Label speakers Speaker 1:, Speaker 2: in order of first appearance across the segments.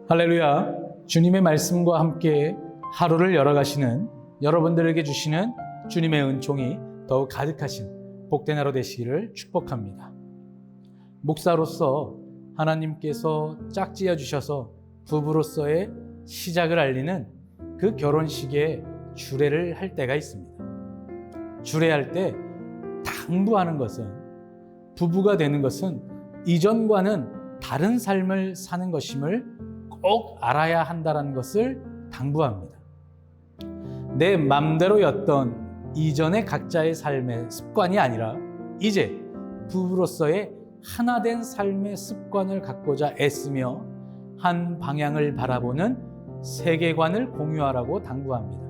Speaker 1: 할렐루야. 주님의 말씀과 함께 하루를 열어가시는 여러분들에게 주시는 주님의 은총이 더욱 가득하신 복된 하루 되시기를 축복합니다. 목사로서 하나님께서 짝지어 주셔서 부부로서의 시작을 알리는 그 결혼식에 주례를 할 때가 있습니다. 주례할 때 당부하는 것은, 부부가 되는 것은 이전과는 다른 삶을 사는 것임을 꼭 알아야 한다는 것을 당부합니다. 내 맘대로였던 이전의 각자의 삶의 습관이 아니라 이제 부부로서의 하나된 삶의 습관을 갖고자 애쓰며 한 방향을 바라보는 세계관을 공유하라고 당부합니다.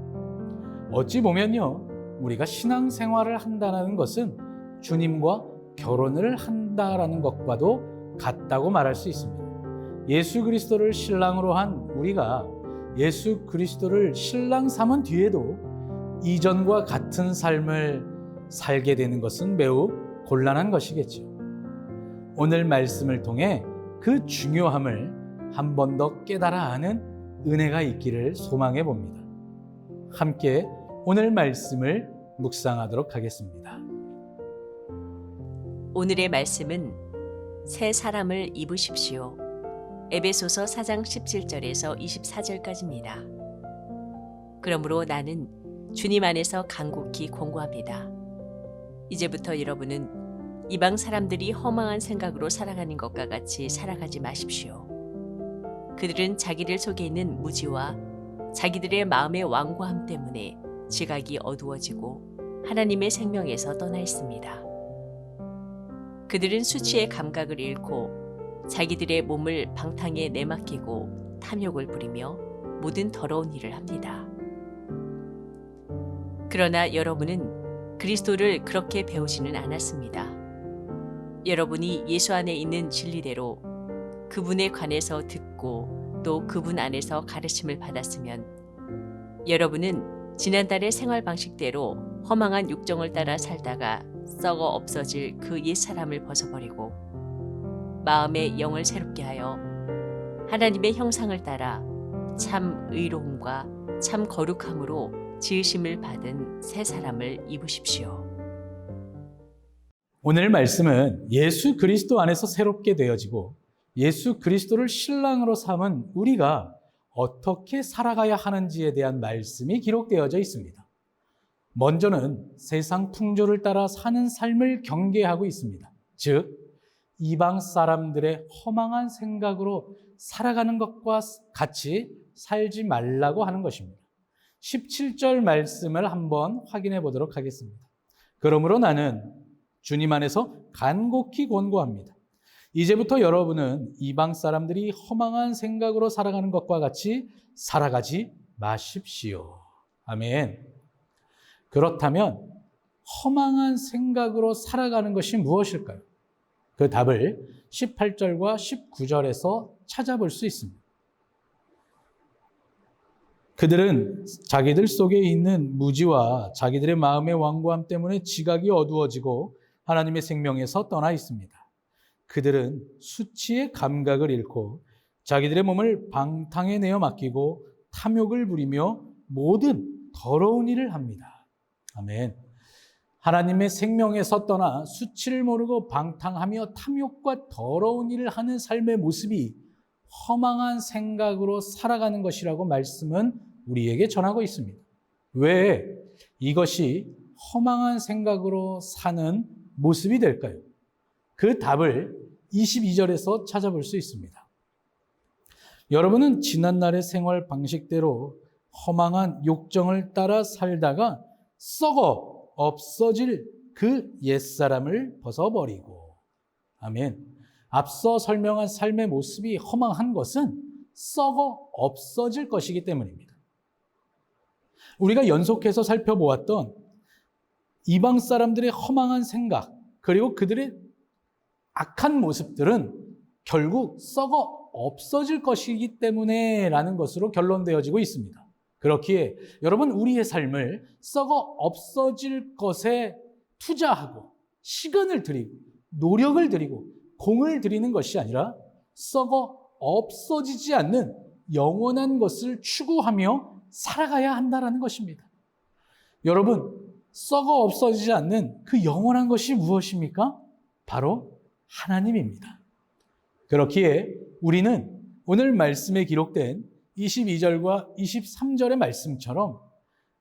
Speaker 1: 어찌 보면요, 우리가 신앙생활을 한다는 것은 주님과 결혼을 한다라는 것과도 같다고 말할 수 있습니다. 예수 그리스도를 신랑으로 한 우리가 예수 그리스도를 신랑 삼은 뒤에도 이전과 같은 삶을 살게 되는 것은 매우 곤란한 것이겠죠. 오늘 말씀을 통해 그 중요함을 한 번 더 깨달아 아는 은혜가 있기를 소망해 봅니다. 함께 오늘 말씀을 묵상하도록 하겠습니다.
Speaker 2: 오늘의 말씀은 새 사람을 입으십시오. 에베소서 4장 17절에서 24절까지입니다. 그러므로 나는 주님 안에서 간곡히 권고합니다. 이제부터 여러분은 이방 사람들이 허망한 생각으로 살아가는 것과 같이 살아가지 마십시오. 그들은 자기들 속에 있는 무지와 자기들의 마음의 완고함 때문에 지각이 어두워지고 하나님의 생명에서 떠나 있습니다. 그들은 수치의 감각을 잃고 자기들의 몸을 방탕에 내맡기고 탐욕을 부리며 모든 더러운 일을 합니다. 그러나 여러분은 그리스도를 그렇게 배우지는 않았습니다. 여러분이 예수 안에 있는 진리대로 그분에 관해서 듣고 또 그분 안에서 가르침을 받았으면 여러분은 지난달의 생활 방식대로 허망한 육정을 따라 살다가 썩어 없어질 그 옛사람을 벗어버리고 마음의 영을 새롭게 하여 하나님의 형상을 따라 참 의로움과 참 거룩함으로 지으심을 받은 새 사람을 입으십시오.
Speaker 1: 오늘 말씀은 예수 그리스도 안에서 새롭게 되어지고 예수 그리스도를 신랑으로 삼은 우리가 어떻게 살아가야 하는지에 대한 말씀이 기록되어져 있습니다. 먼저는 세상 풍조를 따라 사는 삶을 경계하고 있습니다. 즉, 이방 사람들의 허망한 생각으로 살아가는 것과 같이 살지 말라고 하는 것입니다. 17절 말씀을 한번 확인해 보도록 하겠습니다. 그러므로 나는 주님 안에서 간곡히 권고합니다. 이제부터 여러분은 이방 사람들이 허망한 생각으로 살아가는 것과 같이 살아가지 마십시오. 아멘. 그렇다면 허망한 생각으로 살아가는 것이 무엇일까요? 그 답을 18절과 19절에서 찾아볼 수 있습니다. 그들은 자기들 속에 있는 무지와 자기들의 마음의 완고함 때문에 지각이 어두워지고 하나님의 생명에서 떠나 있습니다. 그들은 수치의 감각을 잃고 자기들의 몸을 방탕에 내어 맡기고 탐욕을 부리며 모든 더러운 일을 합니다. 아멘. 하나님의 생명에서 떠나 수치를 모르고 방탕하며 탐욕과 더러운 일을 하는 삶의 모습이 허망한 생각으로 살아가는 것이라고 말씀은 우리에게 전하고 있습니다. 왜 이것이 허망한 생각으로 사는 모습이 될까요? 그 답을 22절에서 찾아볼 수 있습니다. 여러분은 지난날의 생활 방식대로 허망한 욕정을 따라 살다가 썩어 없어질 그 옛사람을 벗어버리고, 아멘. 앞서 설명한 삶의 모습이 허망한 것은 썩어 없어질 것이기 때문입니다. 우리가 연속해서 살펴보았던 이방 사람들의 허망한 생각, 그리고 그들의 악한 모습들은 결국 썩어 없어질 것이기 때문에 라는 것으로 결론되어지고 있습니다. 그렇기에 여러분, 우리의 삶을 썩어 없어질 것에 투자하고 시간을 들이고 노력을 들이고 공을 들이는 것이 아니라 썩어 없어지지 않는 영원한 것을 추구하며 살아가야 한다는 것입니다. 여러분, 썩어 없어지지 않는 그 영원한 것이 무엇입니까? 바로 하나님입니다. 그렇기에 우리는 오늘 말씀에 기록된 22절과 23절의 말씀처럼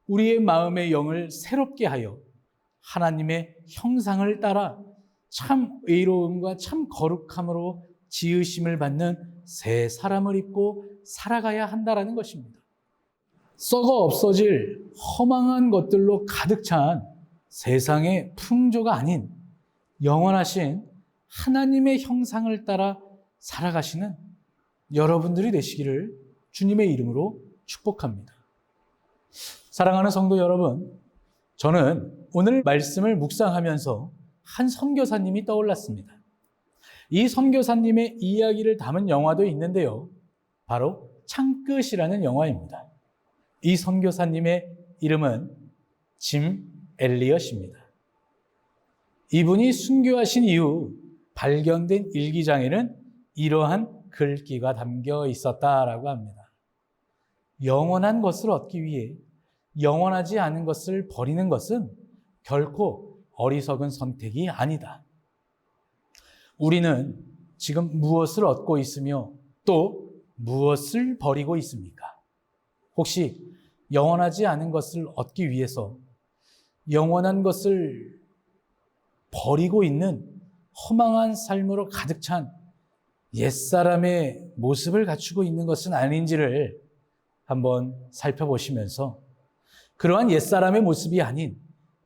Speaker 1: 우리의 마음의 영을 새롭게 하여 하나님의 형상을 따라 참 의로움과 참 거룩함으로 지으심을 받는 새 사람을 입고 살아가야 한다는 것입니다. 썩어 없어질 허망한 것들로 가득 찬 세상의 풍조가 아닌 영원하신 하나님의 형상을 따라 살아가시는 여러분들이 되시기를 주님의 이름으로 축복합니다. 사랑하는 성도 여러분, 저는 오늘 말씀을 묵상하면서 한 선교사님이 떠올랐습니다. 이 선교사님의 이야기를 담은 영화도 있는데요. 바로 창끝이라는 영화입니다. 이 선교사님의 이름은 짐 엘리엇입니다. 이분이 순교하신 이후 발견된 일기장에는 이러한 글귀가 담겨 있었다라고 합니다. 영원한 것을 얻기 위해 영원하지 않은 것을 버리는 것은 결코 어리석은 선택이 아니다. 우리는 지금 무엇을 얻고 있으며 또 무엇을 버리고 있습니까? 혹시 영원하지 않은 것을 얻기 위해서 영원한 것을 버리고 있는 허망한 삶으로 가득 찬 옛사람의 모습을 갖추고 있는 것은 아닌지를 한번 살펴보시면서 그러한 옛사람의 모습이 아닌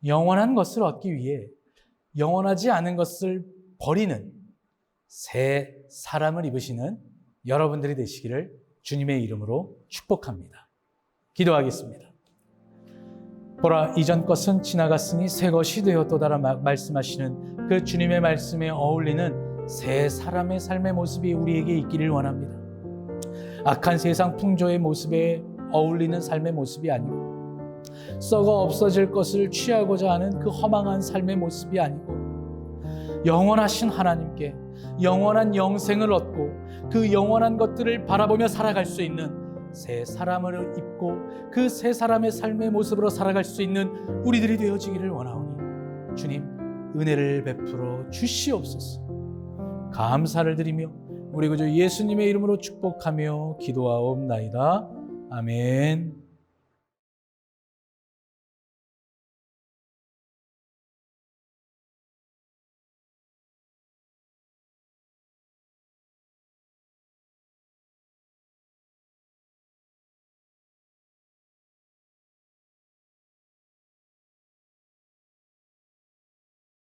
Speaker 1: 영원한 것을 얻기 위해 영원하지 않은 것을 버리는 새 사람을 입으시는 여러분들이 되시기를 주님의 이름으로 축복합니다. 기도하겠습니다. 보라, 이전 것은 지나갔으니 새 것이 되었도다라 말씀하시는 그 주님의 말씀에 어울리는 새 사람의 삶의 모습이 우리에게 있기를 원합니다. 악한 세상 풍조의 모습에 어울리는 삶의 모습이 아니고 썩어 없어질 것을 취하고자 하는 그 허망한 삶의 모습이 아니고 영원하신 하나님께 영원한 영생을 얻고 그 영원한 것들을 바라보며 살아갈 수 있는 새 사람을 입고 그 새 사람의 삶의 모습으로 살아갈 수 있는 우리들이 되어지기를 원하오니 주님, 은혜를 베풀어 주시옵소서. 감사를 드리며 우리 구주 예수님의 이름으로 축복하며 기도하옵나이다. 아멘.